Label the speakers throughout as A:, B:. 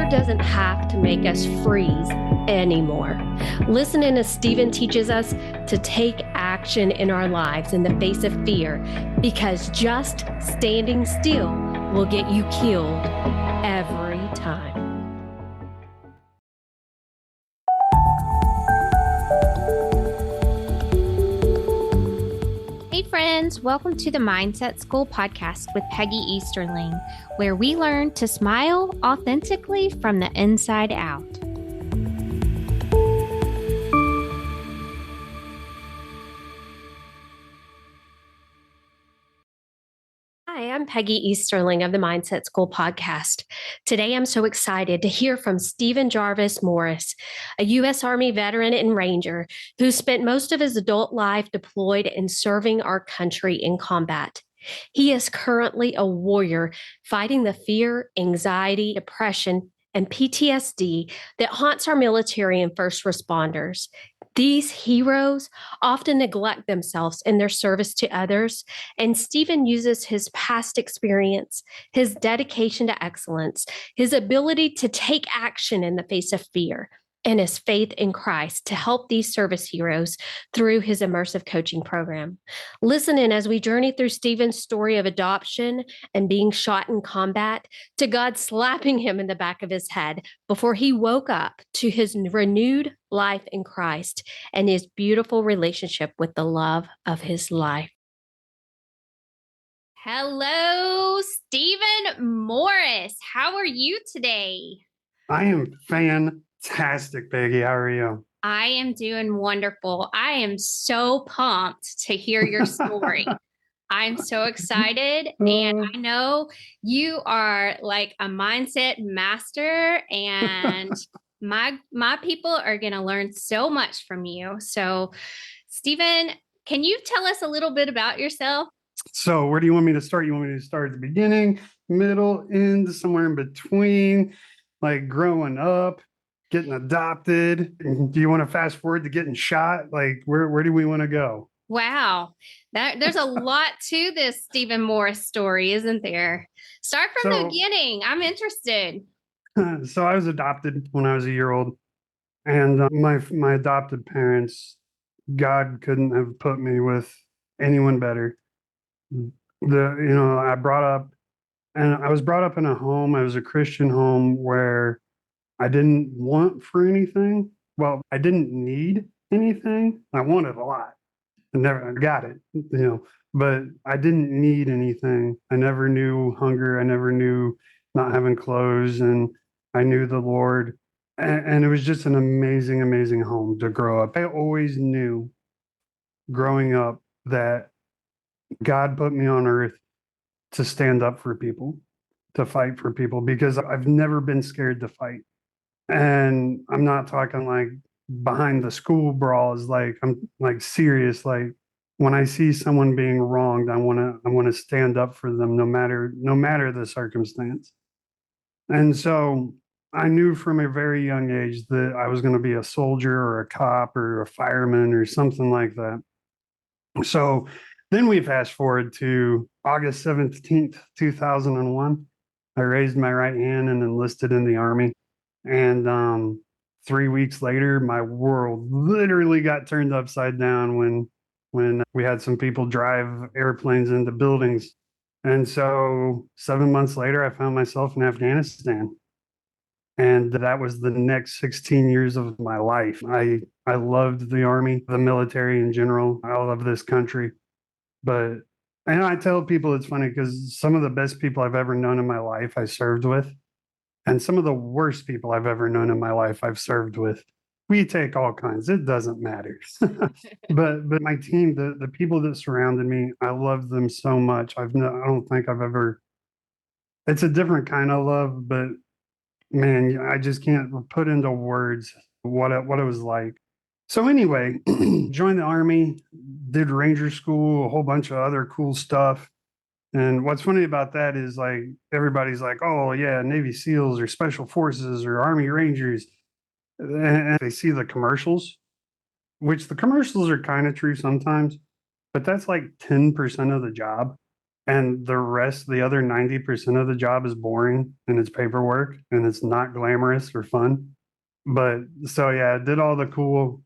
A: fear doesn't have to make us freeze anymore. Listening as Stephen teaches us to take action in our lives in the face of fear, because just standing still will get you killed every time.
B: Hey friends, welcome to the Mindset School podcast with Peggy Easterling, where we learn to smile authentically from the inside out.
A: Hi, I'm Peggy Easterling of the Mindset School podcast. Today, I'm so excited to hear from Stephen Jarvis Morris, a U.S. Army veteran and Ranger who spent most of his adult life deployed and serving our country in combat. He is currently a warrior fighting the fear, anxiety, depression, and PTSD that haunts our military and first responders. These heroes often neglect themselves in their service to others, and Stephen uses his past experience, his dedication to excellence, his ability to take action in the face of fear, and his faith in Christ to help these service heroes through his immersive coaching program. Listen in as we journey through Stephen's story of adoption and being shot in combat, to God slapping him in the back of his head before he woke up, to his renewed life in Christ and his beautiful relationship with the love of his life.
B: Hello, Stephen Morris. How are you today?
C: I am fantastic, Peggy. How are you?
B: I am doing wonderful. I am so pumped to hear your story. I'm so excited. And I know you are like a mindset master, and my people are going to learn so much from you. So, Stephen, can you tell us a little bit about yourself?
C: So where do you want me to start? You want me to start at the beginning, middle, end, somewhere in between, like growing up, getting adopted? Do you want to fast forward to getting shot? Like where do we want to go?
B: Wow. There's a lot to this Stephen Morris story, isn't there? Start from the beginning. I'm interested.
C: So I was adopted when I was a year old, and my adopted parents, God couldn't have put me with anyone better. I was brought up in a home. I was a Christian home where I didn't want for anything. Well, I didn't need anything. I wanted a lot. I never got it, but I didn't need anything. I never knew hunger. I never knew not having clothes, and I knew the Lord. And it was just an amazing, amazing home to grow up. I always knew growing up that God put me on earth to stand up for people, to fight for people, because I've never been scared to fight. And I'm not talking like behind the school brawls, like I'm like serious. Like when I see someone being wronged, I want to stand up for them no matter the circumstance. And so I knew from a very young age that I was going to be a soldier or a cop or a fireman or something like that. So then we fast forward to August 17th, 2001. I raised my right hand and enlisted in the Army. And 3 weeks later, my world literally got turned upside down when we had some people drive airplanes into buildings. And so 7 months later, I found myself in Afghanistan. And that was the next 16 years of my life. I loved the Army, the military in general. I love this country. But I tell people it's funny because some of the best people I've ever known in my life I served with, and some of the worst people I've ever known in my life I've served with. We take all kinds. It doesn't matter. but my team, the people that surrounded me, I love them so much. I don't think I've ever. It's a different kind of love, but man, I just can't put into words what it was like. So anyway, joined the Army, did Ranger school, a whole bunch of other cool stuff. And what's funny about that is like everybody's like, oh yeah, Navy SEALs or Special Forces or Army Rangers. And they see the commercials, which the commercials are kind of true sometimes, but that's like 10% of the job. And the other 90% of the job is boring and it's paperwork and it's not glamorous or fun. But so yeah, I did all the cool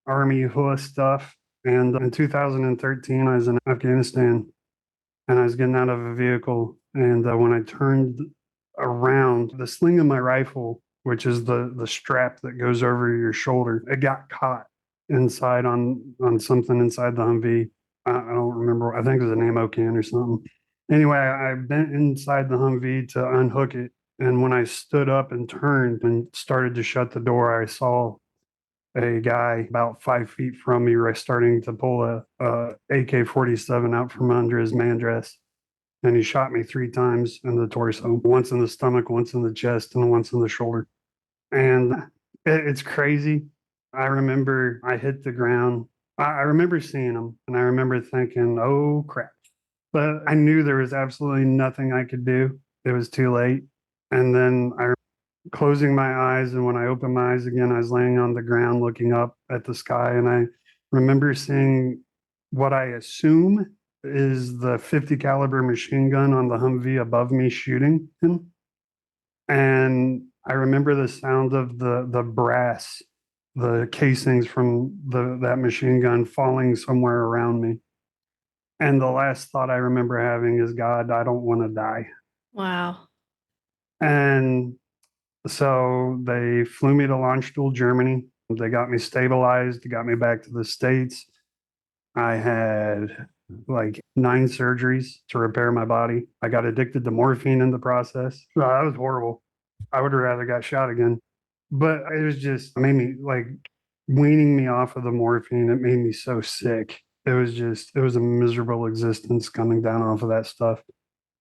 C: Army HUA stuff. And in 2013, I was in Afghanistan and I was getting out of a vehicle. And when I turned around, the sling of my rifle, which is the strap that goes over your shoulder, it got caught inside on something inside the Humvee. I don't remember. I think it was an ammo can or something. Anyway, I bent inside the Humvee to unhook it. And when I stood up and turned and started to shut the door, I saw a guy about 5 feet from me, right, starting to pull a AK-47 out from under his man dress. And he shot me 3 times in the torso, once in the stomach, once in the chest, and once in the shoulder. And it's crazy. I remember I hit the ground. I remember seeing him and I remember thinking, oh crap. But I knew there was absolutely nothing I could do. It was too late. And then I closing my eyes, and when I opened my eyes again, I was laying on the ground looking up at the sky, and I remember seeing what I assume is the 50 caliber machine gun on the Humvee above me shooting him. And I remember the sound of the brass, the casings from that machine gun falling somewhere around me. And the last thought I remember having is, God, I don't want to die.
B: Wow.
C: And so they flew me to Landstuhl, Germany. They got me stabilized, got me back to the States. I had like 9 surgeries to repair my body. I got addicted to morphine in the process. That was horrible. I would have rather got shot again. But it was just, it made me like weaning me off of the morphine. It made me so sick. It was a miserable existence coming down off of that stuff.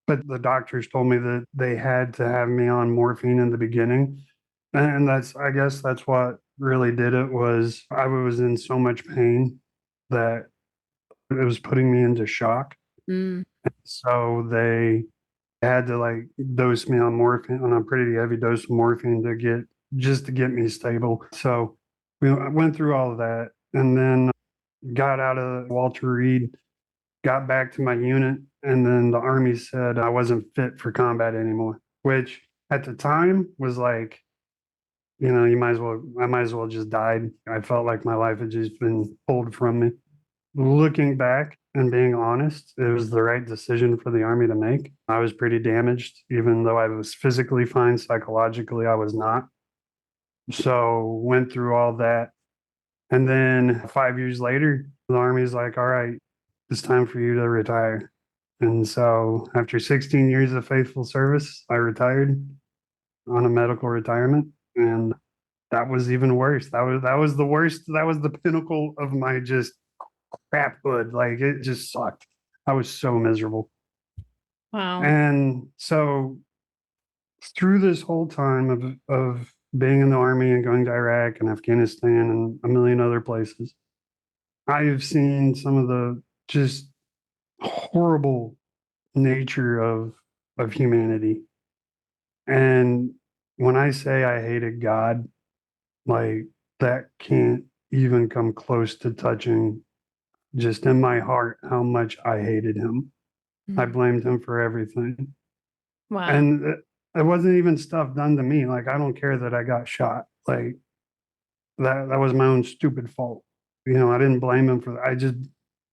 C: But the doctors told me that they had to have me on morphine in the beginning. And I guess that's what really did it. Was I was in so much pain that it was putting me into shock.
B: Mm.
C: So they had to like dose me on morphine, on a pretty heavy dose of morphine to get me stable. So I went through all of that and then got out of Walter Reed, got back to my unit, and then the Army said I wasn't fit for combat anymore, which at the time was like, I might as well just died. I felt like my life had just been pulled from me. Looking back and being honest, it was the right decision for the Army to make. I was pretty damaged, even though I was physically fine, psychologically, I was not. So went through all that. And then 5 years later, the Army's like, all right, it's time for you to retire. And so after 16 years of faithful service, I retired on a medical retirement. And that was even worse. That was the worst. That was the pinnacle of my just craphood. Like it just sucked. I was so miserable.
B: Wow.
C: And so through this whole time of being in the Army and going to Iraq and Afghanistan and a million other places, I have seen some of the just horrible nature of humanity. And when I say I hated God, like that can't even come close to touching just in my heart how much I hated him. I blamed him for everything.
B: Wow.
C: And it wasn't even stuff done to me. Like I don't care that I got shot. Like that was my own stupid fault. I didn't blame him for that.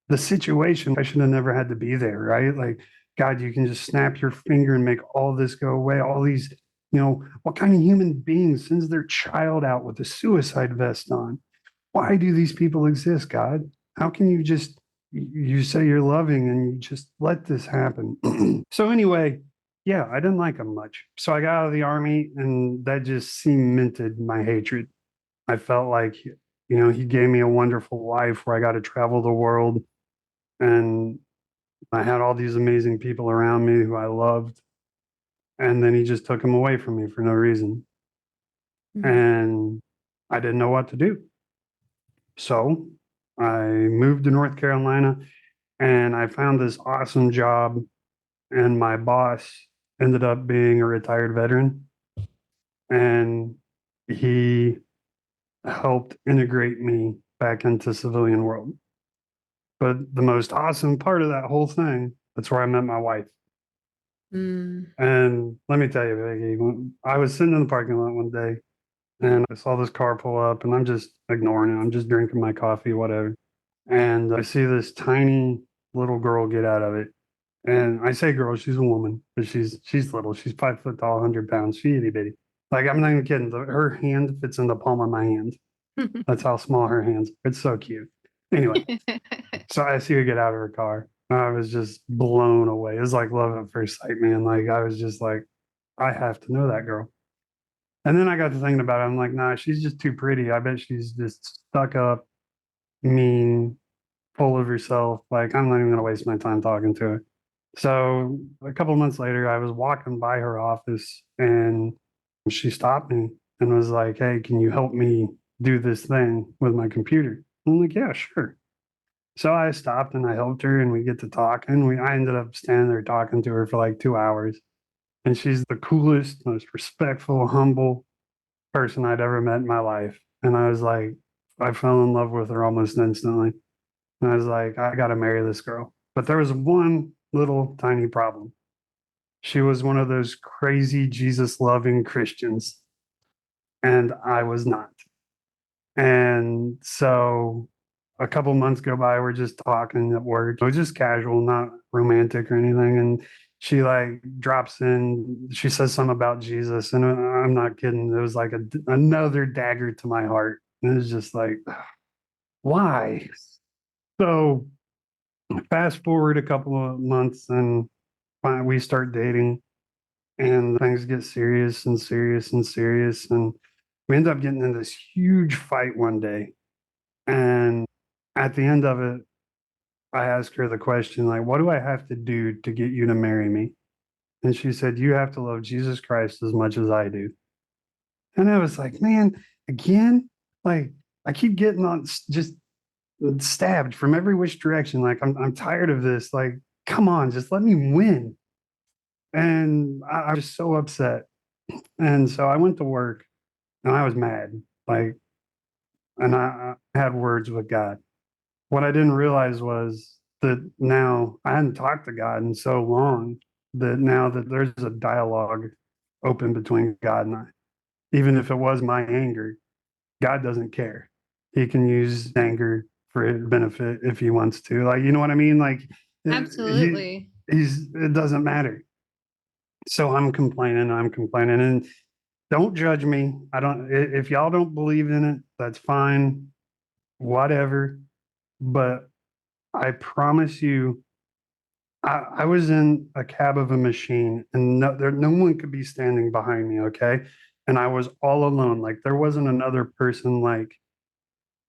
C: The situation, I should have never had to be there, right? Like, God, you can just snap your finger and make all this go away. All these, what kind of human being sends their child out with a suicide vest on? Why do these people exist, God? How can you say you're loving and you just let this happen? So anyway, yeah, I didn't like him much. So I got out of the Army and that just cemented my hatred. I felt like, he gave me a wonderful life where I got to travel the world and I had all these amazing people around me who I loved. And then he just took them away from me for no reason. And I didn't know what to do. So I moved to North Carolina and I found this awesome job. And my boss ended up being a retired veteran. And he helped integrate me back into civilian world. But the most awesome part of that whole thing That's where I met my wife.
B: Mm.
C: And let me tell you, Vicky, I was sitting in the parking lot one day and I saw this car pull up and I'm just ignoring it. I'm just drinking my coffee, whatever. And I see this tiny little girl get out of it. And I say girl, she's a woman, but she's little. She's 5 foot tall, 100 pounds. She itty bitty. Like I'm not even kidding. Her hand fits in the palm of my hand. That's how small her hands are. It's so cute. Anyway, so I see her get out of her car. I was just blown away. It was like love at first sight, man. Like I was just like, I have to know that girl. And then I got to thinking about it. I'm like, nah, she's just too pretty. I bet she's just stuck up, mean, full of herself. Like I'm not even gonna waste my time talking to her. So a couple of months later, I was walking by her office and she stopped me and was like, hey, can you help me do this thing with my computer? I'm like, yeah, sure. So I stopped and I helped her and we get to talking. I ended up standing there talking to her for like 2 hours. And she's the coolest, most respectful, humble person I'd ever met in my life. And I was like, I fell in love with her almost instantly. And I was like, I got to marry this girl. But there was one little tiny problem. She was one of those crazy Jesus loving Christians, and I was not. And so a couple months go by, we're just talking at work. It was just casual, not romantic or anything. And she like drops in, she says something about Jesus. And I'm not kidding. It was like another dagger to my heart. And it was just like, why? So fast forward a couple of months and we start dating and things get serious and serious and serious. And we end up getting in this huge fight one day. And at the end of it, I asked her the question, like, what do I have to do to get you to marry me? And she said, you have to love Jesus Christ as much as I do. And I was like, man, again, like I keep getting on just stabbed from every which direction. Like I'm tired of this. Like, come on, just let me win. And I was so upset. And so I went to work and I was mad. Like, and I had words with God. What I didn't realize was that now I hadn't talked to God in so long that now that there's a dialogue open between God and I, even if it was my anger, God doesn't care. He can use anger for his benefit if he wants to. Like, you know what I mean? Like,
B: Absolutely.
C: it doesn't matter. So I'm complaining, and don't judge me. I don't, if y'all don't believe in it, that's fine, whatever. But I promise you, I was in a cab of a machine and no one could be standing behind me. Okay. And I was all alone. Like there wasn't another person like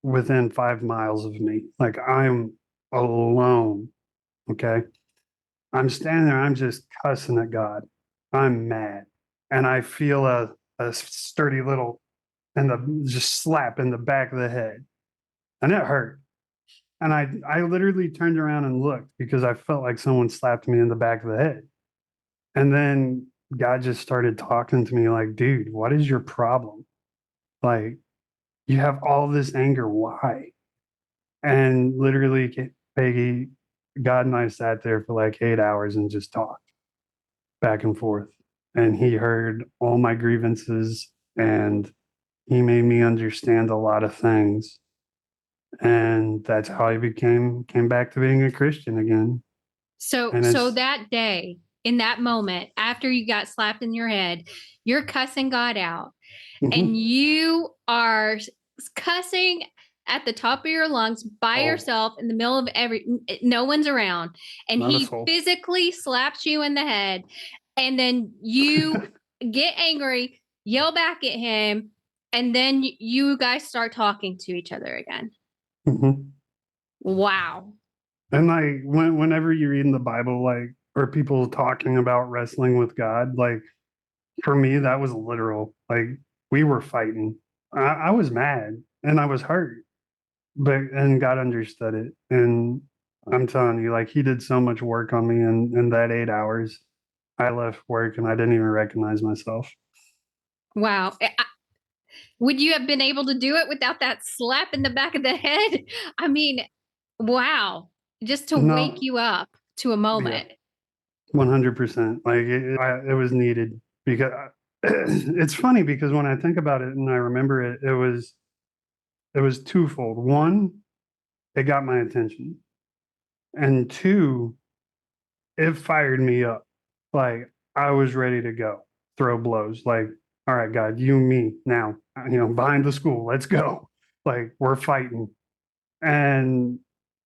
C: within 5 miles of me. Like I'm alone. Okay. I'm standing there. I'm just cussing at God. I'm mad. And I feel a sturdy little and the just slap in the back of the head. And it hurt. And I literally turned around and looked because I felt like someone slapped me in the back of the head. And then God just started talking to me like, dude, what is your problem? Like, you have all this anger. Why? And literally, Peggy, God and I sat there for like 8 hours and just talked back and forth. And he heard all my grievances and he made me understand a lot of things. And that's how I came back to being a Christian again.
B: So that day, in that moment, after you got slapped in your head, you're cussing God out and you are cussing at the top of your lungs by yourself in the middle of no one's around. And he physically slaps you in the head. And then you get angry, yell back at him. And then you guys start talking to each other again. Wow.
C: And like whenever you read in the Bible, like, or people talking about wrestling with God, like for me, that was literal. Like we were fighting. I was mad and I was hurt, and God understood it. And I'm telling you, like he did so much work on me in that 8 hours. I left work and I didn't even recognize myself.
B: Wow. Would you have been able to do it without that slap in the back of the head? I mean, wow. Just to wake you up to a moment.
C: 100%. Like it was needed because it's funny because when I think about it and I remember it, it was twofold. One, it got my attention, and two, it fired me up. Like I was ready to go, throw blows. Like, all right, God, you and me now, behind the school, let's go. Like we're fighting. And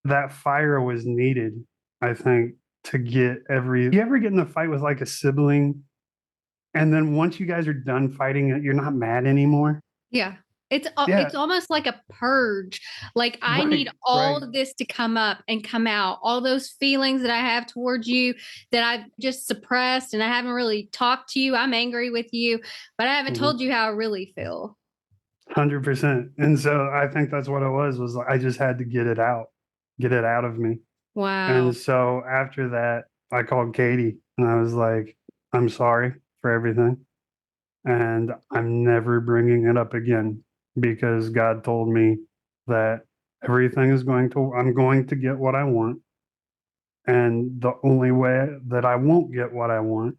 C: that fire was needed, I think, to get you ever get in a fight with like a sibling, and then once you guys are done fighting, you're not mad anymore?
B: Yeah.
C: Yeah,
B: It's almost like a purge. Like I need
C: right,
B: all
C: right.
B: of this to come up and come out. All those feelings that I have towards you that I've just suppressed and I haven't really talked to you. I'm angry with you, but I haven't
C: Mhm.
B: told you how I really feel.
C: 100%. And so I think that's what it was like I just had to get it out of me.
B: Wow.
C: And so after that, I called Katie and I was like, I'm sorry for everything. And I'm never bringing it up again because God told me that I'm going to get what I want. And the only way that I won't get what I want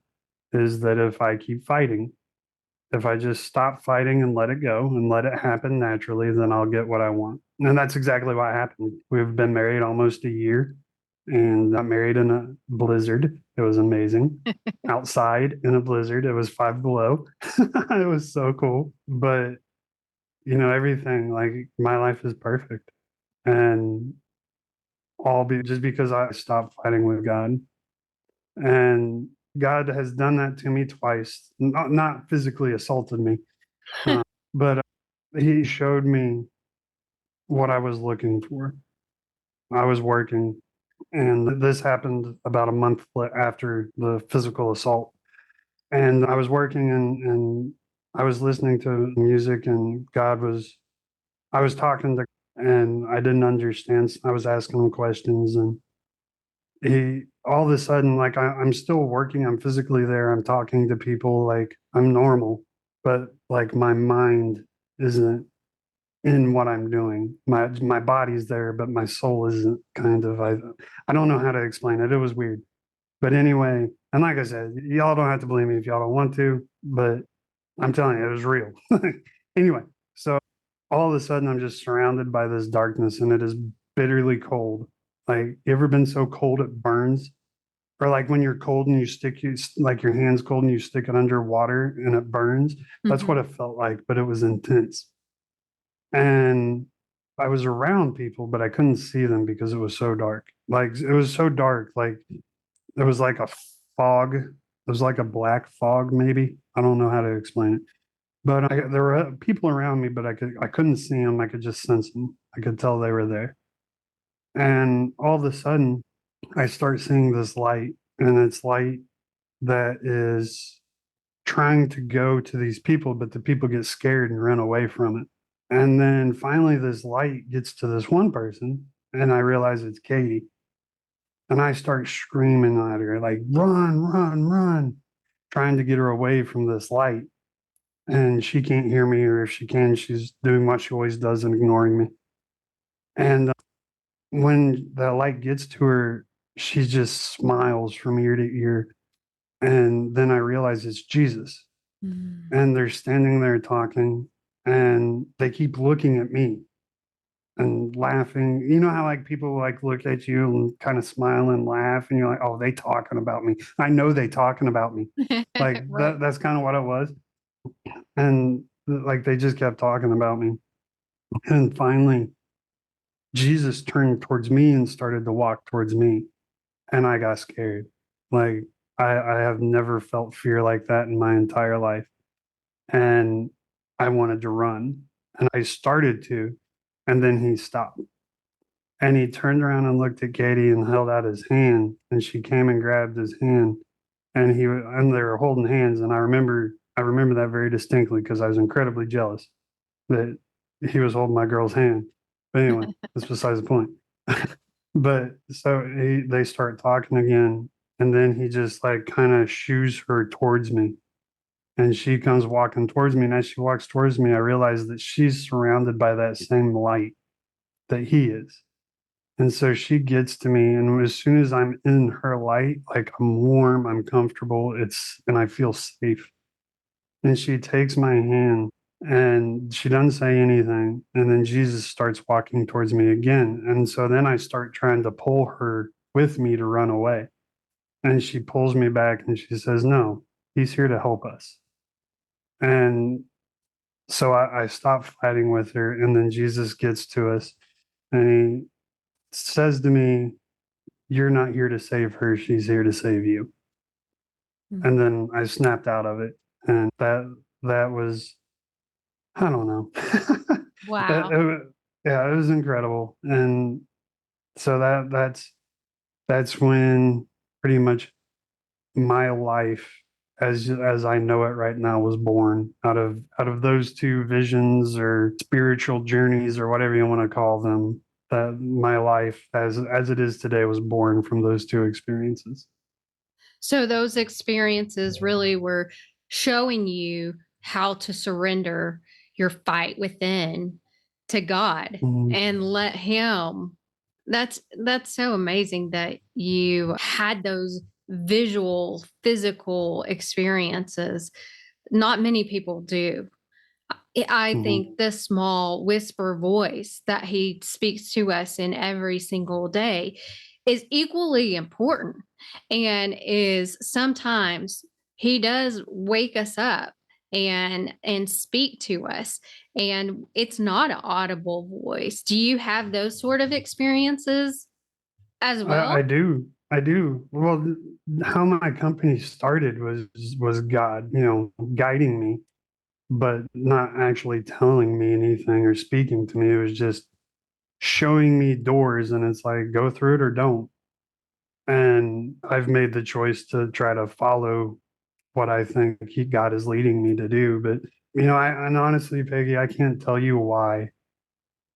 C: is that if I keep fighting. If I just stop fighting and let it go and let it happen naturally, then I'll get what I want. And that's exactly what happened. We've been married almost a year and got married in a blizzard. It was amazing. Outside in a blizzard, it was 5 below. It was so cool. But, everything like my life is perfect. And all just because I stopped fighting with God. And God has done that to me twice, not physically assaulted me, but he showed me what I was looking for. I was working, and this happened about a month after the physical assault. And I was working, and I was listening to music, and I was talking to, and I didn't understand. I was asking him questions, and all of a sudden, like I'm still working, I'm physically there, I'm talking to people, like I'm normal, but like my mind isn't in what I'm doing. My body's there, but my soul isn't. Kind of. I don't know how to explain it. It was weird, but anyway. And like I said, y'all don't have to believe me if y'all don't want to, but I'm telling you, it was real. Anyway, so all of a sudden, I'm just surrounded by this darkness, and it is bitterly cold. Like, you ever been so cold it burns? Or like when you're cold and like your hands cold and you stick it under water and it burns. That's what
B: Mhm.
C: it felt like, but it was intense. And I was around people, but I couldn't see them because it was so dark. Like it was so dark, like it was like a fog. It was like a black fog, maybe. I don't know how to explain it. But there were people around me, but I couldn't see them. I could just sense them. I could tell they were there. And all of a sudden, I start seeing this light, and it's light that is trying to go to these people, but the people get scared and run away from it. And then finally, this light gets to this one person, and I realize it's Katie. And I start screaming at her, like, run, run, run, trying to get her away from this light. And she can't hear me, or if she can, she's doing what she always does and ignoring me. And when the light gets to her, she just smiles from ear to ear. And then I realize it's Jesus.
B: Mm.
C: And they're standing there talking, and they keep looking at me and laughing. You know how like people like look at you and kind of smile and laugh, and you're like, oh, they talking about me. I know they talking about me. Like
B: Right.
C: that's kind of what it was. And like they just kept talking about me. And finally, Jesus turned towards me and started to walk towards me. And I got scared. Like I have never felt fear like that in my entire life. And I wanted to run. And I started to, and then he stopped. And he turned around and looked at Katie and held out his hand, and she came and grabbed his hand, and they were holding hands. And I remember that very distinctly because I was incredibly jealous that he was holding my girl's hand. But anyway, that's besides the point. But so they start talking again, and then he just like kind of shoos her towards me, and she comes walking towards me. And as she walks towards me, I realize that she's surrounded by that same light that he is. And so she gets to me, and as soon as I'm in her light, like I'm warm, I'm comfortable, and I feel safe. And she takes my hand and she doesn't say anything. And then Jesus starts walking towards me again. And so then I start trying to pull her with me to run away. And she pulls me back and she says, "No, he's here to help us." And so I stop fighting with her. And then Jesus gets to us and he says to me, "You're not here to save her. She's here to save you."
B: Mm.
C: And then I snapped out of it. And that was, I don't know.
B: Wow.
C: Yeah, it was incredible. And so that's when pretty much my life as I know it right now was born out of those two visions or spiritual journeys or whatever you want to call them. That my life as it is today was born from those two experiences.
B: So those experiences really were showing you how to surrender your fight within to God
C: Mhm.
B: and let him. That's so amazing that you had those visual physical experiences. Not many people do. I
C: Mhm.
B: think the small whisper voice that he speaks to us in every single day is equally important and is sometimes he does wake us up and speak to us, and it's not an audible voice. Do you have those sort of experiences as
C: I
B: well?
C: do. I do. Well, how my company started was God, guiding me, but not actually telling me anything or speaking to me. It was just showing me doors, and it's like go through it or don't. And I've made the choice to try to follow what I think God is leading me to do. But and honestly, Peggy, I can't tell you why,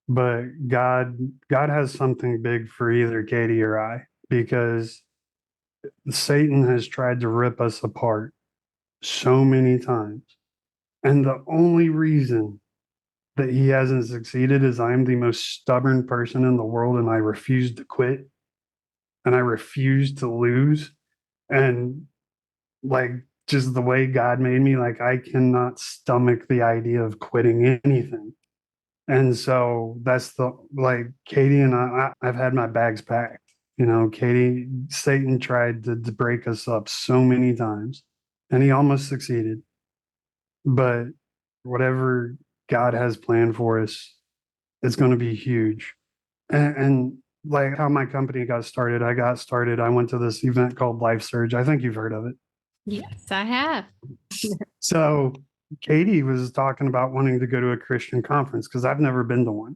C: but God has something big for either Katie or I because Satan has tried to rip us apart so many times. And the only reason that he hasn't succeeded is I'm the most stubborn person in the world and I refuse to quit and I refuse to lose. And like just the way God made me, like I cannot stomach the idea of quitting anything. And so that's like Katie and I've had my bags packed. Katie, Satan tried to break us up so many times and he almost succeeded. But whatever God has planned for us, it's going to be huge. And like how my company got started, I went to this event called Life Surge. I think you've heard of it.
B: Yes, I have.
C: So Katie was talking about wanting to go to a Christian conference because I've never been to one.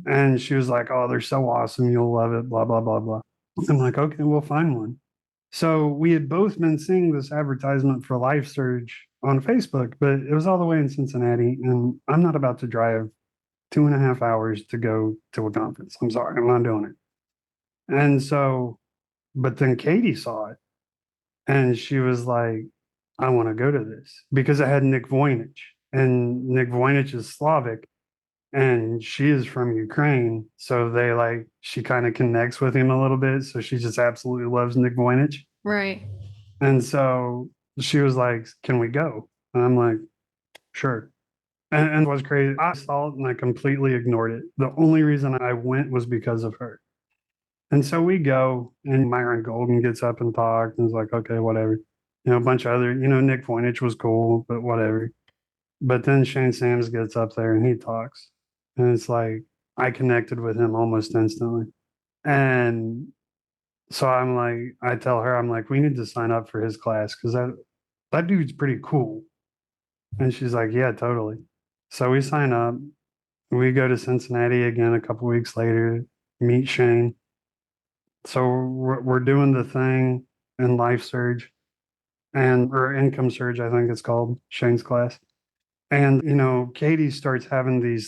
C: And she was like, "Oh, they're so awesome. You'll love it, blah, blah, blah, blah." I'm like, "Okay, we'll find one." So we had both been seeing this advertisement for Life Surge on Facebook, but it was all the way in Cincinnati. And I'm not about to drive 2.5 hours to go to a conference. I'm sorry, I'm not doing it. And so, but then Katie saw it and she was like, "I want to go to this," because it had Nick Voynich, and Nick Voynich is Slavic and she is from Ukraine. So she kind of connects with him a little bit. So she just absolutely loves Nick Voynich.
B: Right.
C: And so she was like, "Can we go?" And I'm like, "Sure." And what's crazy, I saw it and I completely ignored it. The only reason I went was because of her. And so we go, and Myron Golden gets up and talks and is like, "Okay, whatever." A bunch of other, Nick Voynich was cool, but whatever. But then Shane Sams gets up there and he talks. And it's like, I connected with him almost instantly. And so I tell her, I'm like, "We need to sign up for his class because that dude's pretty cool." And she's like, "Yeah, totally." So we sign up. We go to Cincinnati again a couple weeks later, meet Shane. So we're doing the thing in Life Surge or Income Surge, I think it's called, Shane's class. And, Katie starts having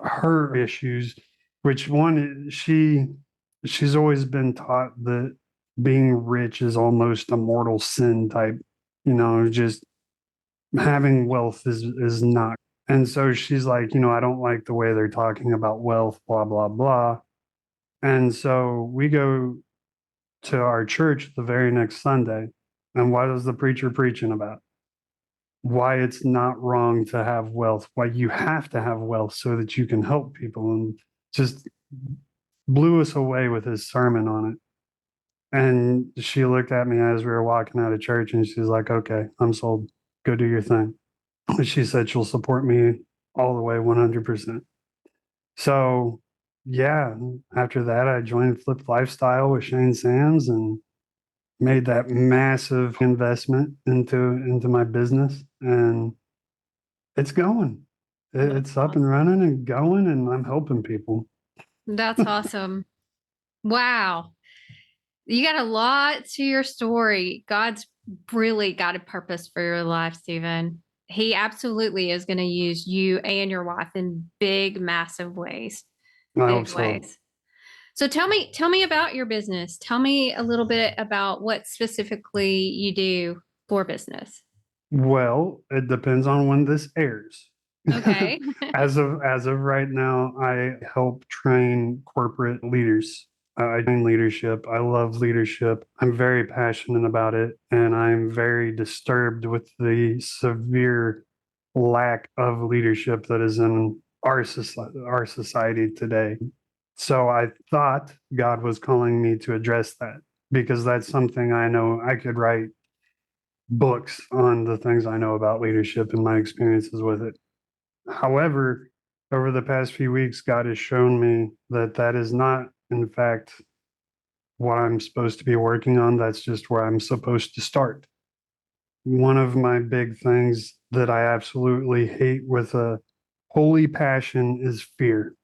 C: her issues, which one, she's always been taught that being rich is almost a mortal sin type, just having wealth is not. And so she's like, "I don't like the way they're talking about wealth, blah, blah, blah." And so we go to our church the very next Sunday. And what is the preacher preaching about? Why it's not wrong to have wealth, why you have to have wealth so that you can help people, and just blew us away with his sermon on it. And she looked at me as we were walking out of church and she's like, okay, I'm sold. Go do your thing. She said she'll support me all the way 100%. So, yeah, after that, I joined Flip Lifestyle with Shane Sams and made that massive investment into my business. And it's going.
B: That's
C: It's up and
B: awesome.
C: running and going, and I'm helping people.
B: That's awesome. Wow. You got a lot to your story. God's really got a purpose for your life, Stephen. He absolutely is going to use you and your wife in big, massive ways.
C: I hope
B: Big
C: so.
B: ways. So tell me about your business. Tell me a little bit about what specifically you do for business.
C: Well, it depends on when this airs.
B: Okay.
C: As of right now, I help train corporate leaders. I train leadership. I love leadership. I'm very passionate about it, and I'm very disturbed with the severe lack of leadership that is in our society today. So I thought God was calling me to address that because that's something I know I could write books on the things I know about leadership and my experiences with it. However, over the past few weeks, God has shown me that that is not, in fact, what I'm supposed to be working on. That's just where I'm supposed to start. One of my big things that I absolutely hate with a holy passion is fear.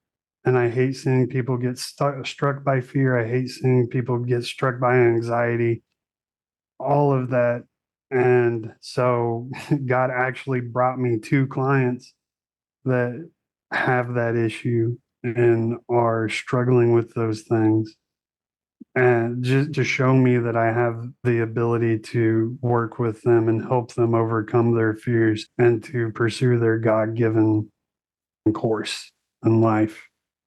C: And I hate seeing people get struck by fear. I hate seeing people get struck by anxiety, all of that. And so God actually brought me two clients that have that issue and are struggling with those things. And just to show me that I have the ability to work with them and help them overcome their fears and to pursue their God given course in life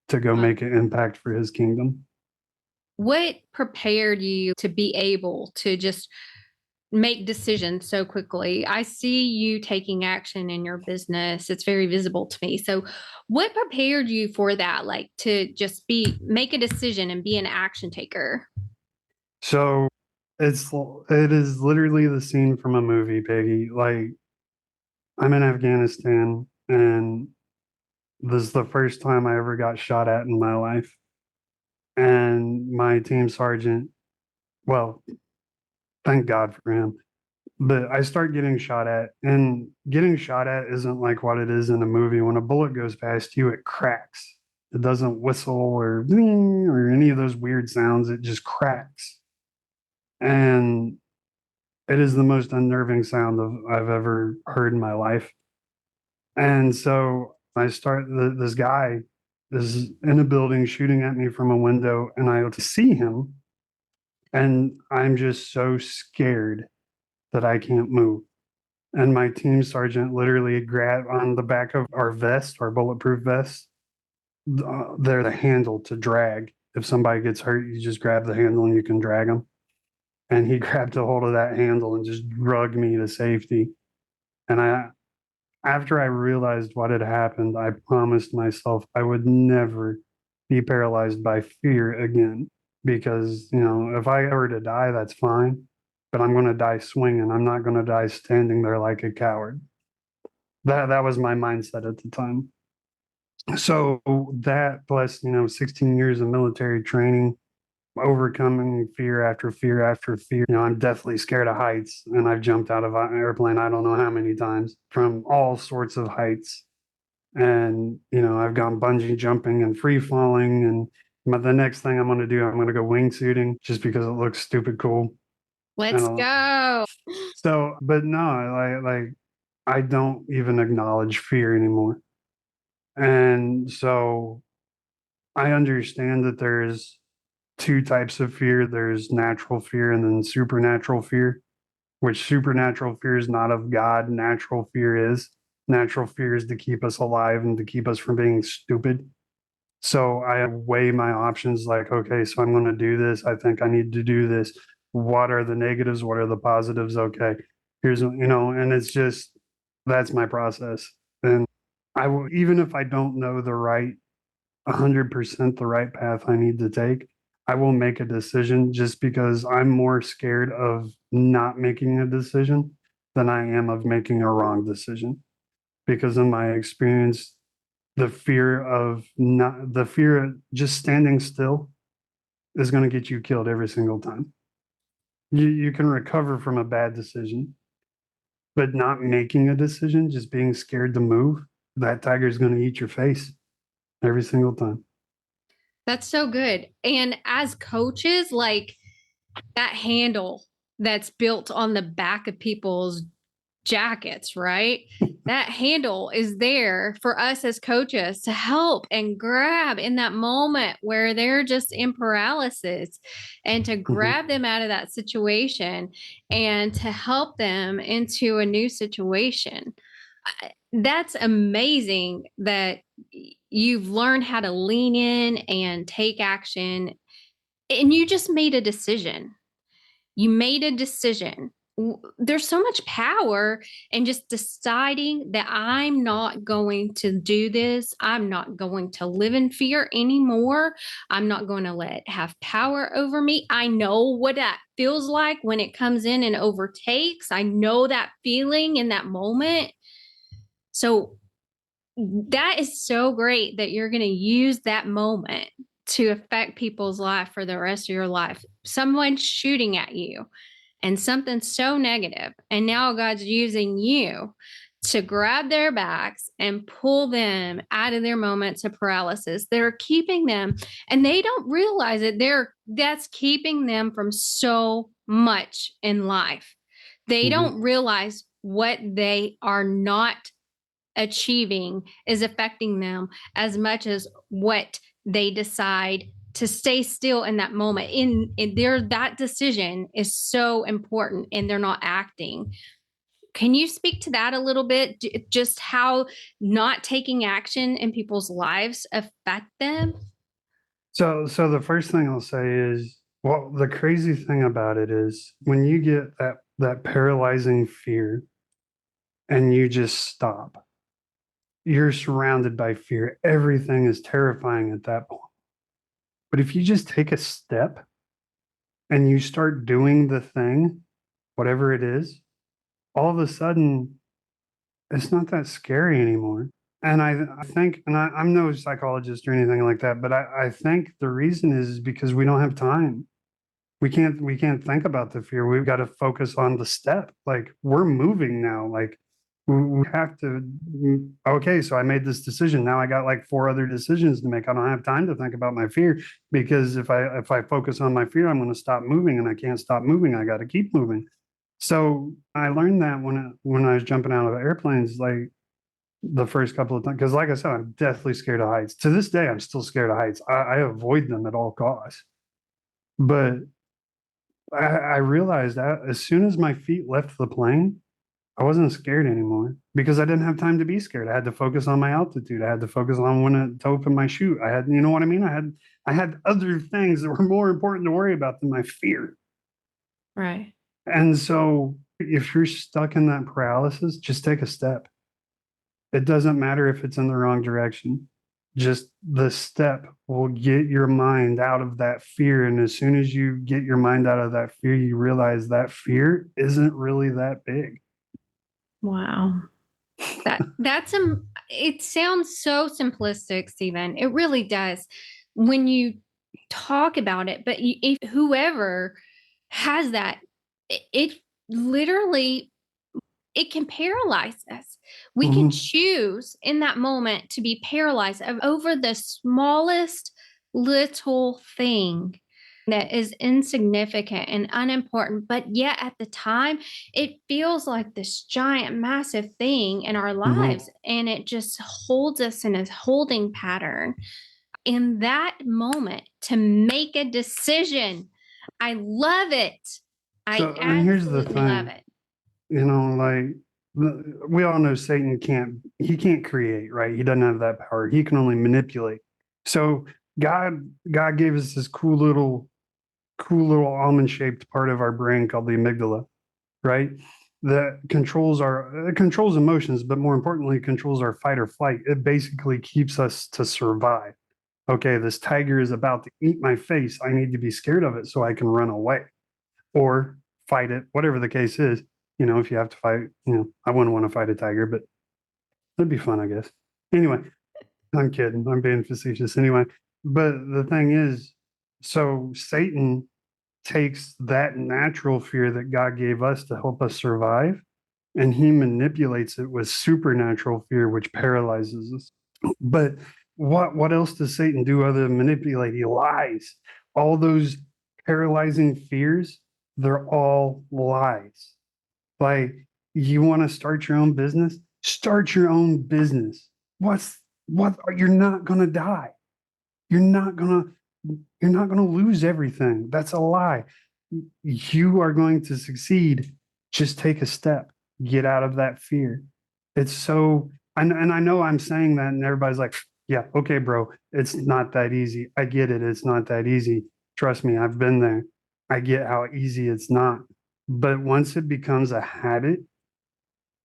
C: to go make an impact for his kingdom.
B: What prepared you to be able to just make decisions so quickly? I see you taking action in your business. It's very visible to me. So what prepared you for that? Like to just make a decision and be an action taker?
C: So it is literally the scene from a movie, Peggy. Like I'm in Afghanistan and this is the first time I ever got shot at in my life. And my team sergeant, well, thank God for him. But I start getting shot at, and getting shot at isn't like what it is in a movie. When a bullet goes past you, it cracks. It doesn't whistle or ding or any of those weird sounds. It just cracks. And it is the most unnerving sound I've ever heard in my life. And so I start, this guy is in a building shooting at me from a window, and I see him, and I'm just so scared that I can't move. And my team sergeant literally grabbed on the back of our vest, our bulletproof vest. They're the handle to drag. If somebody gets hurt, you just grab the handle and you can drag them. And he grabbed a hold of that handle and just dragged me to safety. And after I realized what had happened, I promised myself I would never be paralyzed by fear again. Because, if I ever to die, that's fine. But I'm going to die swinging. I'm not going to die standing there like a coward. That was my mindset at the time. So that plus, 16 years of military training, overcoming fear after fear after fear. I'm definitely scared of heights, and I've jumped out of an airplane I don't know how many times from all sorts of heights. And I've gone bungee jumping and free falling, and the next thing I'm going to do, I'm going to go wingsuiting just because it looks stupid cool.
B: Let's
C: And
B: go.
C: so, but no, like I don't even acknowledge fear anymore. And so I understand that there's two types of fear. There's natural fear and then supernatural fear, which supernatural fear is not of God. Natural fear is. Natural fear is to keep us alive and to keep us from being stupid. So I weigh my options like, okay, so I'm going to do this. I think I need to do this. What are the negatives? What are the positives? Okay, here's, and it's just, that's my process. And I will, even if I don't know 100% the right path I need to take, I will make a decision just because I'm more scared of not making a decision than I am of making a wrong decision. Because in my experience, the fear of just standing still is going to get you killed every single time. You can recover from a bad decision, but not making a decision, just being scared to move, that tiger's going to eat your face every single time.
B: That's so good. And as coaches, like that handle that's built on the back of people's jackets, right? That handle is there for us as coaches to help and grab in that moment where they're just in paralysis and to grab them out of that situation and to help them into a new situation. That's amazing that you've learned how to lean in and take action, and you just made a decision. You made a decision. There's so much power in just deciding that I'm not going to do this. I'm not going to live in fear anymore. I'm not going to let it have power over me. I know what that feels like when it comes in and overtakes. I know that feeling in that moment. So that is so great that you're going to use that moment to affect people's life for the rest of your life. Someone's shooting at you and something so negative, and now God's using you to grab their backs and pull them out of their moments of paralysis. They're keeping them, and they don't realize it. That's keeping them from so much in life. They don't realize what they are not achieving is affecting them as much as what they decide to stay still in that moment. In their that decision is so important, and they're not acting. Can you speak to that a little bit? Just how not taking action in people's lives affect them?
C: So the first thing I'll say is, well, the crazy thing about it is when you get that paralyzing fear and you just stop, you're surrounded by fear. Everything is terrifying at that point. But if you just take a step and you start doing the thing, whatever it is, all of a sudden it's not that scary anymore. And I think, and I'm no psychologist or anything like that, but I think the reason is because we don't have time. We can't think about the fear. We've got to focus on the step. Like we're moving now. Like we have to, okay, so I made this decision. Now I got like four other decisions to make. I don't have time to think about my fear because if I focus on my fear, I'm going to stop moving, and I can't stop moving. I got to keep moving. So I learned that when I was jumping out of airplanes, like the first couple of times, because like I said, I'm deathly scared of heights. To this day, I'm still scared of heights. I avoid them at all costs. But I realized that as soon as my feet left the plane, I wasn't scared anymore because I didn't have time to be scared. I had to focus on my altitude. I had to focus on when to open my chute. I had, you know what I mean? I had other things that were more important to worry about than my fear.
B: Right.
C: And so if you're stuck in that paralysis, just take a step. It doesn't matter if it's in the wrong direction. Just the step will get your mind out of that fear. And as soon as you get your mind out of that fear, you realize that fear isn't really that big.
B: Wow. It sounds so simplistic, Stephen. It really does when you talk about it. But if whoever has that, it literally, it can paralyze us. We can choose in that moment to be paralyzed over the smallest little thing that is insignificant and unimportant, but yet at the time, it feels like this giant, massive thing in our lives, and it just holds us in a holding pattern. In that moment, to make a decision, I love it.
C: And here's the
B: Absolutely love
C: thing,
B: it.
C: like we all know Satan can't create, right? He doesn't have that power. He can only manipulate. So God gave us this cool little almond shaped part of our brain called the amygdala, right? That controls emotions, but more importantly, controls our fight or flight. It basically keeps us to survive. Okay, this tiger is about to eat my face. I need to be scared of it so I can run away or fight it, whatever the case is. If you have to fight, I wouldn't want to fight a tiger, but it'd be fun, I guess. Anyway, I'm kidding. I'm being facetious anyway. But the thing is, so Satan takes that natural fear that God gave us to help us survive, and he manipulates it with supernatural fear, which paralyzes us. But what else does Satan do other than manipulate? He lies. All those paralyzing fears, they're all lies. Like, you want to start your own business? Start your own business. You're not gonna die. You're not gonna lose everything. That's a lie. You are going to succeed. Just take a step. Get out of that fear. It's so, and I know I'm saying that, and everybody's like, yeah, okay, bro, it's not that easy. I get it. It's not that easy. Trust me, I've been there. I get how easy it's not. But once it becomes a habit,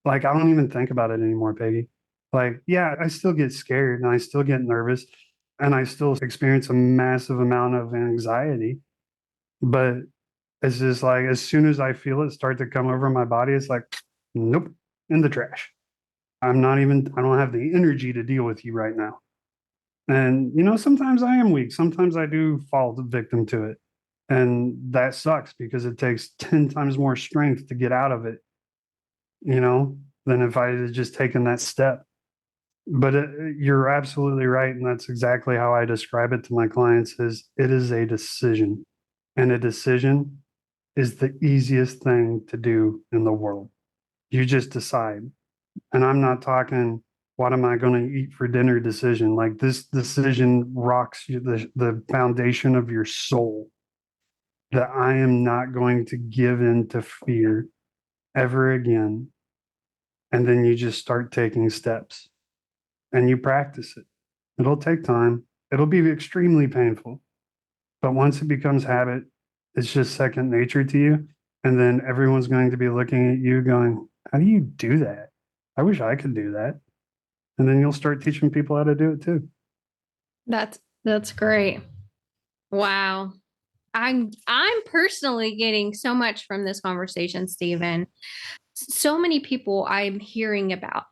C: like, I don't even think about it anymore, Peggy. Like, yeah, I still get scared and I still get nervous and I still experience a massive amount of anxiety. But it's just like, as soon as I feel it start to come over my body, it's like, nope, in the trash. I don't have the energy to deal with you right now. And, sometimes I am weak. Sometimes I do fall victim to it. And that sucks because it takes 10 times more strength to get out of it, than if I had just taken that step. But you're absolutely right. And that's exactly how I describe it to my clients is it is a decision. And a decision is the easiest thing to do in the world. You just decide. And I'm not talking, what am I going to eat for dinner decision? Like, this decision rocks the foundation of your soul, that I am not going to give in to fear ever again. And then you just start taking steps and you practice it. It'll take time. It'll be extremely painful. But once it becomes habit, it's just second nature to you. And then everyone's going to be looking at you going, how do you do that? I wish I could do that. And then you'll start teaching people how to do it too.
B: That's great. Wow. I'm personally getting so much from this conversation, Stephen. So many people I'm hearing about,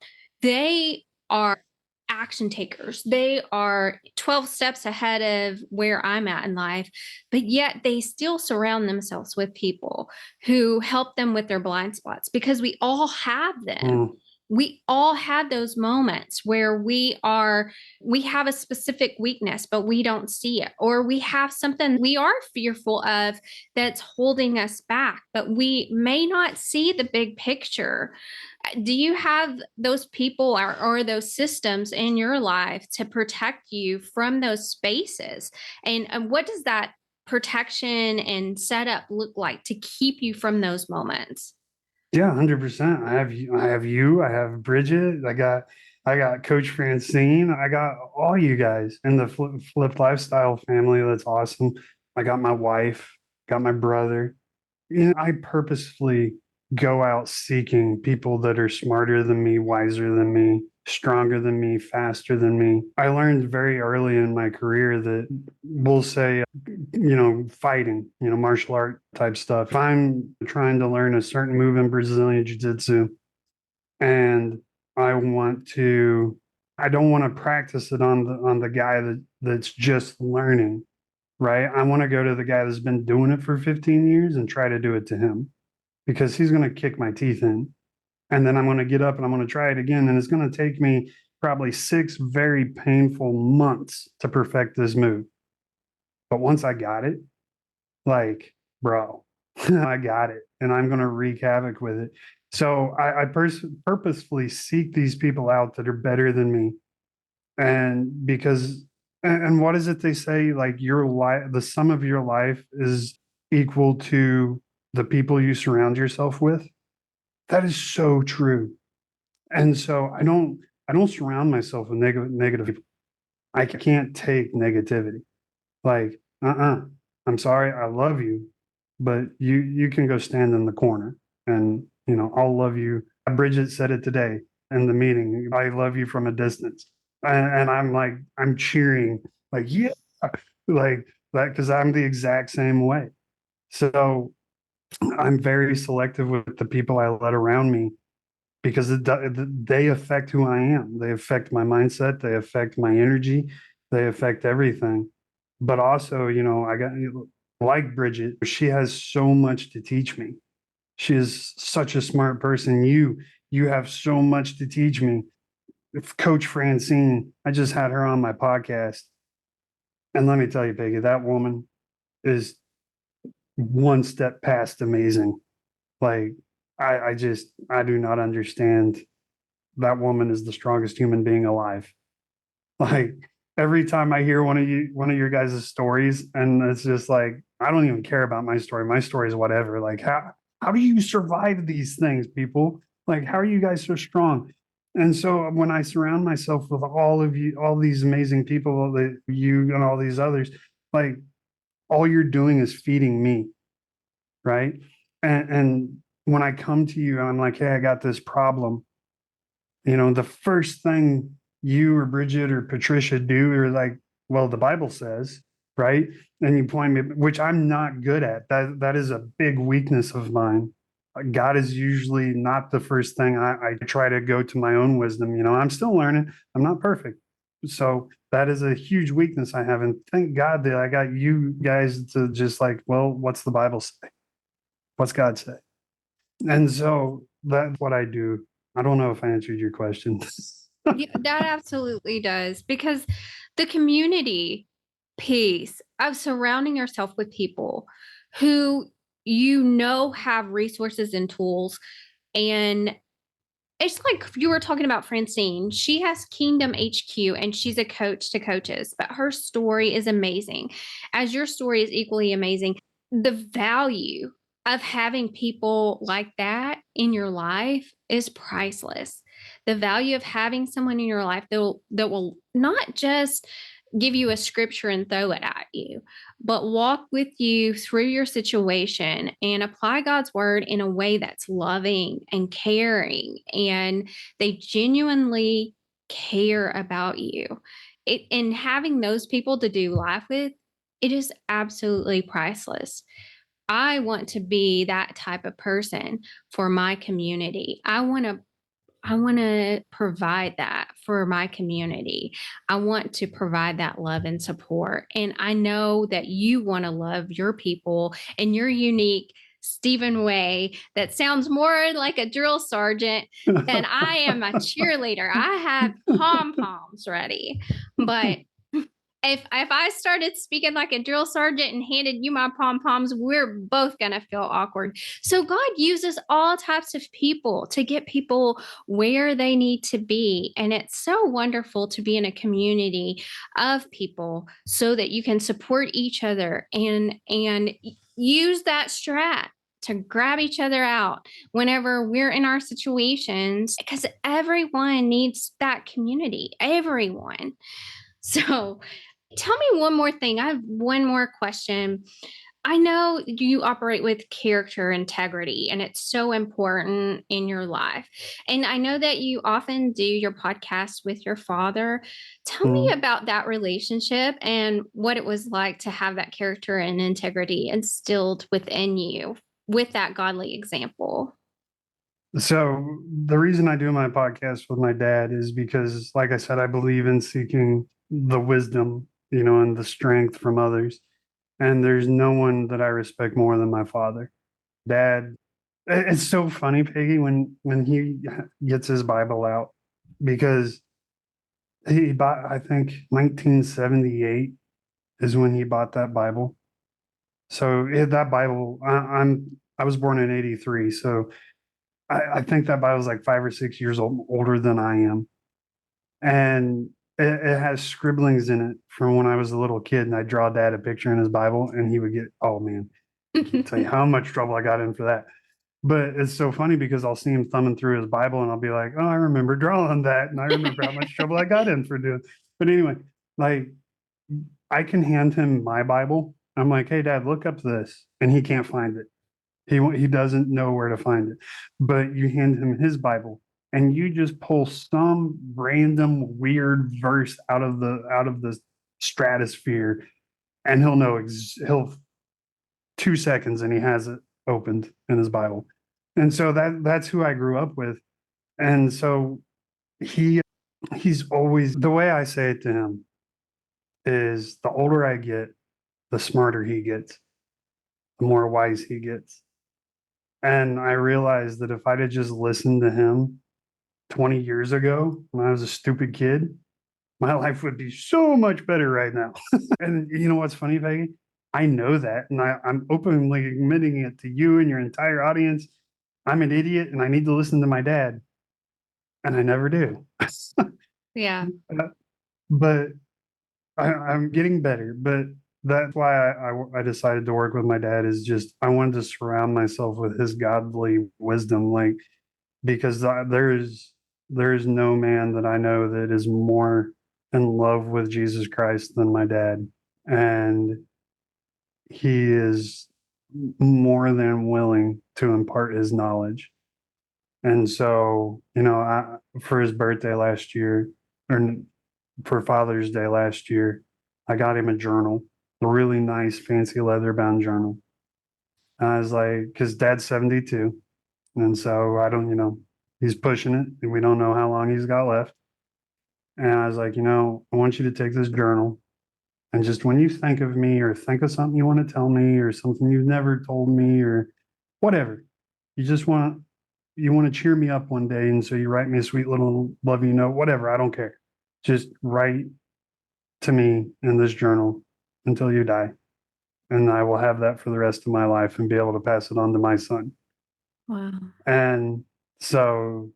B: they are action takers. They are 12 steps ahead of where I'm at in life, but yet they still surround themselves with people who help them with their blind spots because we all have them. We all have those moments where we have a specific weakness, but we don't see it, or we have something we are fearful of that's holding us back, but we may not see the big picture. Do you have those people or those systems in your life to protect you from those spaces? And what does that protection and setup look like to keep you from those moments?
C: Yeah, 100%. I have you. I have Bridget. I got Coach Francine. I got all you guys in the Flip Lifestyle family. That's awesome. I got my wife, got my brother. I purposefully go out seeking people that are smarter than me, wiser than me, stronger than me, faster than me. I learned very early in my career that we'll say, fighting, martial art type stuff. If I'm trying to learn a certain move in Brazilian Jiu-Jitsu and I don't want to practice it on the guy that's just learning, right? I want to go to the guy that's been doing it for 15 years and try to do it to him because he's going to kick my teeth in. And then I'm going to get up and I'm going to try it again. And it's going to take me probably 6 very painful months to perfect this move. But once I got it, like, bro, I got it. And I'm going to wreak havoc with it. So I purposefully seek these people out that are better than me. And because, and what is it they say? Like, your life, the sum of your life is equal to the people you surround yourself with. That is so true. And so I don't surround myself with negative people. I can't take negativity. Like, I'm sorry, I love you, but you can go stand in the corner and I'll love you. Bridget said it today in the meeting. I love you from a distance. And I'm like, I'm cheering, like, yeah, like that, because I'm the exact same way. So I'm very selective with the people I let around me because they affect who I am. They affect my mindset. They affect my energy. They affect everything. But also, I got like Bridget, she has so much to teach me. She is such a smart person. You have so much to teach me. If Coach Francine, I just had her on my podcast. And let me tell you, Peggy, that woman is one step past amazing. Like, I do not understand. That woman is the strongest human being alive. Like, every time I hear one of your guys' stories, and it's just like, I don't even care about my story. My story is whatever. Like, how do you survive these things, people? Like, how are you guys so strong? And so when I surround myself with all of you, all these amazing people, that you and all these others, like, all you're doing is feeding me, right? And when I come to you, I'm like, hey, I got this problem. The first thing you or Bridget or Patricia do are like, well, the Bible says, right? And you point me, which I'm not good at. That is a big weakness of mine. God is usually not the first thing. I try to go to my own wisdom. I'm still learning. I'm not perfect. So that is a huge weakness I have. And thank God that I got you guys to just like, well, what's the Bible say? What's God say? And so that's what I do. I don't know if I answered your question.
B: Yeah, that absolutely does, because the community piece of surrounding yourself with people who have resources and tools. And it's like you were talking about Francine. She has Kingdom HQ and she's a coach to coaches, but her story is amazing. As your story is equally amazing. The value of having people like that in your life is priceless. The value of having someone in your life that will not just give you a scripture and throw it at you, but walk with you through your situation and apply God's word in a way that's loving and caring, and they genuinely care about you. And having those people to do life with, it is absolutely priceless. I want to be that type of person for my community. I want to provide that for my community. I want to provide that love and support. And I know that you want to love your people in your unique Stephen way that sounds more like a drill sergeant than I am a cheerleader. I have pom poms ready. But if I started speaking like a drill sergeant and handed you my pom poms, we're both gonna feel awkward. So God uses all types of people to get people where they need to be, and it's so wonderful to be in a community of people so that you can support each other and use that strat to grab each other out whenever we're in our situations, because everyone needs that community. Everyone. So tell me one more thing. I have one more question. I know you operate with character integrity, and it's so important in your life. And I know that you often do your podcast with your father. Tell me about that relationship and what it was like to have that character and integrity instilled within you with that godly example.
C: So the reason I do my podcast with my dad is because, like I said, I believe in seeking the wisdom, and the strength from others. And there's no one that I respect more than my father. Dad, it's so funny, Peggy, when he gets his Bible out, because he bought, I think 1978 is when he bought that Bible. So that Bible, I was born in 83. So I think that Bible's like 5 or 6 years older than I am. And it has scribblings in it from when I was a little kid, and I draw dad a picture in his Bible, and he would get, oh man, I can't tell you how much trouble I got in for that. But it's so funny because I'll see him thumbing through his Bible and I'll be like, oh, I remember drawing that. And I remember how much trouble I got in for doing. But anyway, Like, I can hand him my Bible. I'm like, hey, Dad, look up this. And he can't find it. He doesn't know where to find it. But you hand him his Bible and you just pull some random weird verse out of the stratosphere and he'll know he'll 2 seconds and he has it opened in his Bible. And so that's who I grew up with. And so he he's always, the way I say it to him is, the older I get, the smarter he gets, the more wise he gets. And I realized that if I'd have just listened to him 20 years ago when I was a stupid kid, my life would be so much better right now. And you know what's funny, Peggy? I know that. And I'm openly admitting it to you and your entire audience. I'm an idiot and I need to listen to my dad. And I never do.
B: Yeah.
C: But I'm getting better. But that's why I decided to work with my dad, is just I wanted to surround myself with his godly wisdom, like, because there is no man that I know that is more in love with Jesus Christ than my dad, and he is more than willing to impart his knowledge. And so, for his birthday last year, or for Father's Day last year, I got him a journal, a really nice, fancy leather bound journal. And I was like, because Dad's 72. And so he's pushing it and we don't know how long he's got left. And I was like, I want you to take this journal, and just when you think of me or think of something you want to tell me or something you've never told me or whatever, you want to cheer me up one day. And so you write me a sweet little love you note, whatever, I don't care. Just write to me in this journal until you die. And I will have that for the rest of my life and be able to pass it on to my son.
B: Wow.
C: And so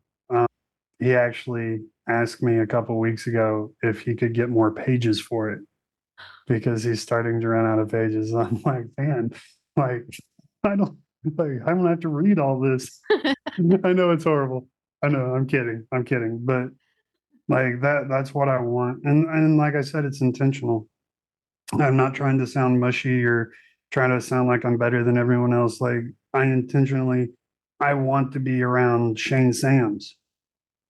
C: he actually asked me a couple weeks ago if he could get more pages for it because he's starting to run out of pages. I'm like, man, like, I don't have to read all this. I know it's horrible. I know, I'm kidding. But like that's what I want. And like I said, it's intentional. I'm not trying to sound mushy or trying to sound like I'm better than everyone else. Like, I want to be around Shane Sams,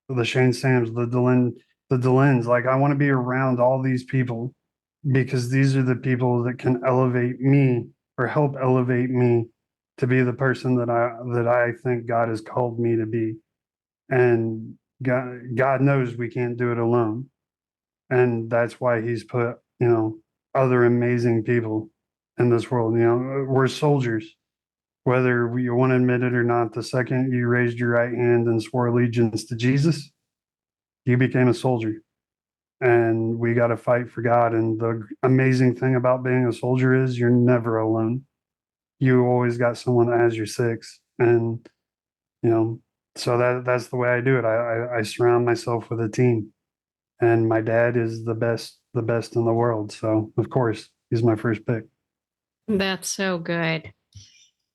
C: the Delins. Like, I want to be around all these people because these are the people that can elevate me or help elevate me to be the person that I think God has called me to be. And God knows we can't do it alone. And that's why he's put, other amazing people in this world. We're soldiers, whether you want to admit it or not. The second you raised your right hand and swore allegiance to Jesus, you became a soldier. And we got to fight for God. And the amazing thing about being a soldier is you're never alone. You always got someone that has your six. And, so that's the way I do it. I surround myself with a team. And my dad is the best in the world. So of course he's my first pick.
B: That's so good.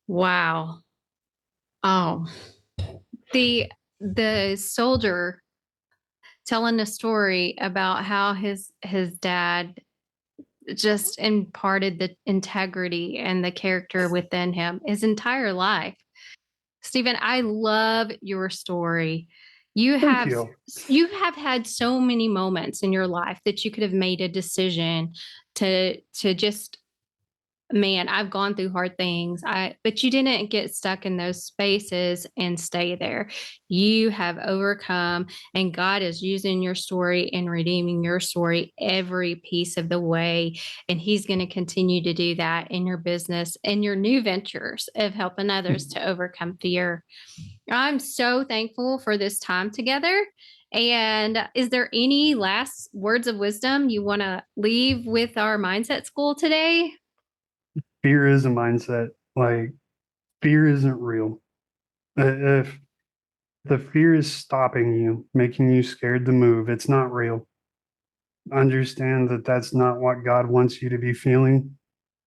B: Wow. Oh, the soldier telling a story about how his dad just imparted the integrity and the character within him his entire life. Stephen, I love your story. You
C: Thank
B: have
C: you.
B: you have had so many moments in your life that you could have made a decision to just, man, I've gone through hard things. But you didn't get stuck in those spaces and stay there. You have overcome, and God is using your story and redeeming your story every piece of the way. And He's going to continue to do that in your business and your new ventures of helping others to overcome fear. I'm so thankful for this time together. And is there any last words of wisdom you want to leave with our mindset school today?
C: Fear is a mindset. Like, fear isn't real. If the fear is stopping you, making you scared to move, it's not real. Understand that that's not what God wants you to be feeling.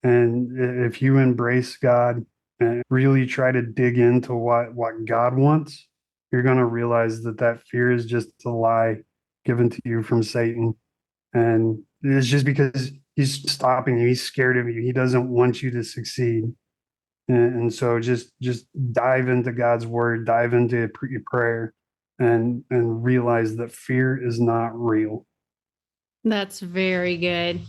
C: And if you embrace God and really try to dig into what God wants, you're going to realize that fear is just a lie given to you from Satan. And It's just because he's stopping you. He's scared of you. He doesn't want you to succeed. And so just dive into God's word, dive into your prayer, and realize that fear is not real.
B: That's very good.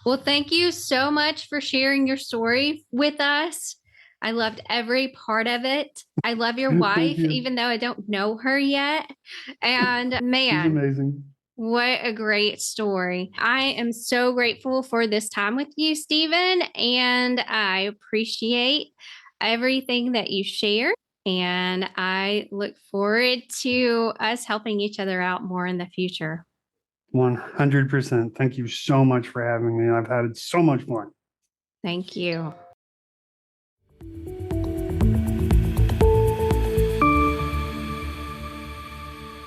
B: Well, thank you so much for sharing your story with us. I loved every part of it. I love your wife,
C: you.
B: even though I don't know her yet. And
C: He's
B: man,
C: amazing.
B: what a great story. I am so grateful for this time with you, Stephen, and I appreciate everything that you shared. And I look forward to us helping each other out more in the future.
C: 100%. Thank you so much for having me. I've had so much fun.
B: Thank you.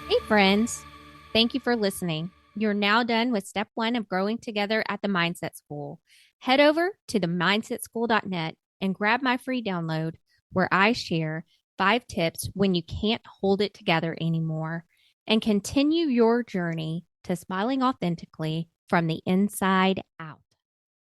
D: Hey, friends. Thank you for listening. You're now done with step 1 of growing together at the Mindset School. Head over to themindsetschool.net and grab my free download where I share 5 tips when you can't hold it together anymore and continue your journey to smiling authentically from the inside out.